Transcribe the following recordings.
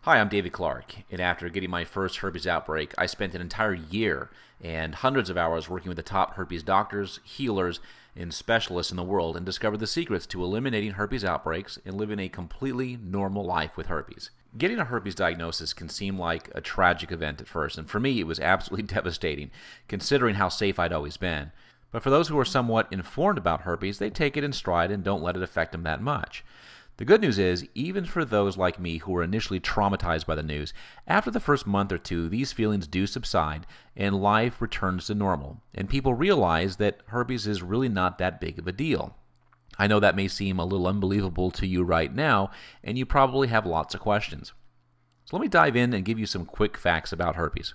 Hi, I'm David Clark, and after getting my first herpes outbreak, I spent an entire year and hundreds of hours working with the top herpes doctors, healers, and specialists in the world and discovered the secrets to eliminating herpes outbreaks and living a completely normal life with herpes. Getting a herpes diagnosis can seem like a tragic event at first, and for me it was absolutely devastating, considering how safe I'd always been. But for those who are somewhat informed about herpes, they take it in stride and don't let it affect them that much. The good news is, even for those like me who were initially traumatized by the news, after the first month or two, these feelings do subside and life returns to normal, and people realize that herpes is really not that big of a deal. I know that may seem a little unbelievable to you right now, and you probably have lots of questions. So let me dive in and give you some quick facts about herpes.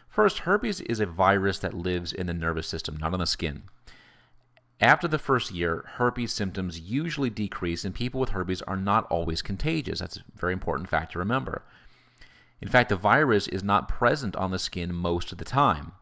First, herpes is a virus that lives in the nervous system, not on the skin. After the first year, herpes symptoms usually decrease, and people with herpes are not always contagious. That's a very important fact to remember. In fact, the virus is not present on the skin most of the time.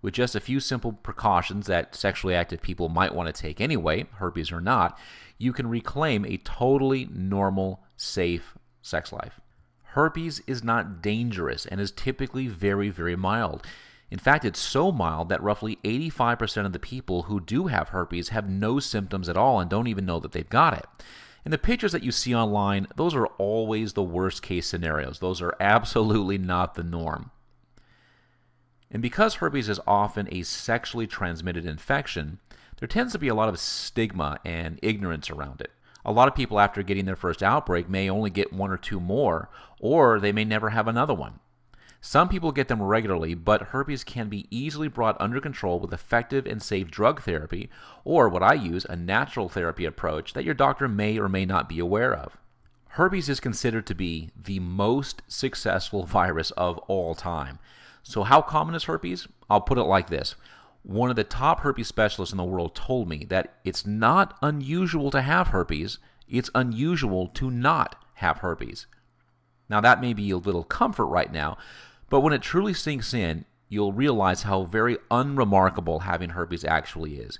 With just a few simple precautions that sexually active people might want to take anyway, herpes or not, you can reclaim a totally normal, safe sex life. Herpes is not dangerous and is typically very, very mild. In fact, it's so mild that roughly 85% of the people who do have herpes have no symptoms at all and don't even know that they've got it. And the pictures that you see online, those are always the worst case scenarios. Those are absolutely not the norm. And because herpes is often a sexually transmitted infection, there tends to be a lot of stigma and ignorance around it. A lot of people after getting their first outbreak may only get one or two more, or they may never have another one. Some people get them regularly, but herpes can be easily brought under control with effective and safe drug therapy, or what I use, a natural therapy approach that your doctor may or may not be aware of. Herpes is considered to be the most successful virus of all time. So how common is herpes? I'll put it like this. One of the top herpes specialists in the world told me that it's not unusual to have herpes, it's unusual to not have herpes. Now that may be a little comfort right now, but when it truly sinks in, you'll realize how very unremarkable having herpes actually is.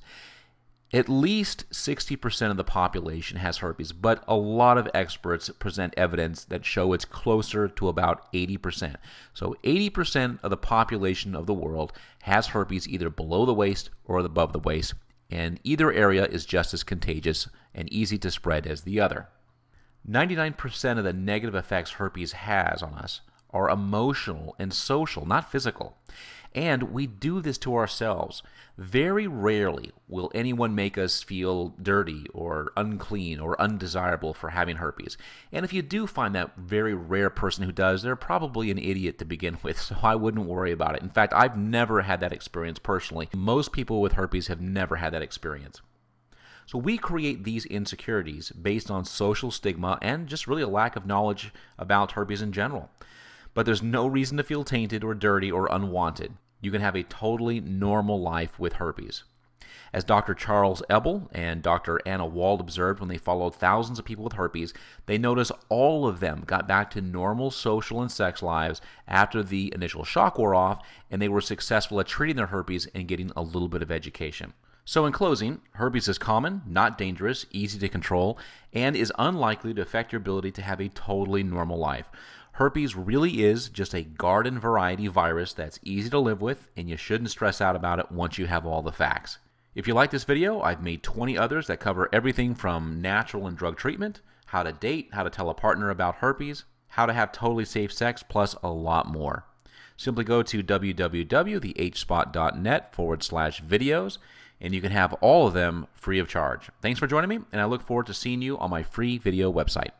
At least 60% of the population has herpes, but a lot of experts present evidence that show it's closer to about 80%. So 80% of the population of the world has herpes either below the waist or above the waist, and either area is just as contagious and easy to spread as the other. 99% of the negative effects herpes has on us are emotional and social, not physical. And we do this to ourselves. Very rarely will anyone make us feel dirty or unclean or undesirable for having herpes. And if you do find that very rare person who does, they're probably an idiot to begin with, so I wouldn't worry about it. In fact, I've never had that experience personally. Most people with herpes have never had that experience. So we create these insecurities based on social stigma and just really a lack of knowledge about herpes in general. But there's no reason to feel tainted or dirty or unwanted. You can have a totally normal life with herpes. As Dr. Charles Ebel and Dr. Anna Wald observed when they followed thousands of people with herpes, they noticed all of them got back to normal social and sex lives after the initial shock wore off, and they were successful at treating their herpes and getting a little bit of education. So in closing, herpes is common, not dangerous, easy to control, and is unlikely to affect your ability to have a totally normal life. Herpes really is just a garden variety virus that's easy to live with, and you shouldn't stress out about it once you have all the facts. If you like this video, I've made 20 others that cover everything from natural and drug treatment, how to date, how to tell a partner about herpes, how to have totally safe sex, plus a lot more. Simply go to www.thehspot.net/videos, and you can have all of them free of charge. Thanks for joining me, and I look forward to seeing you on my free video website.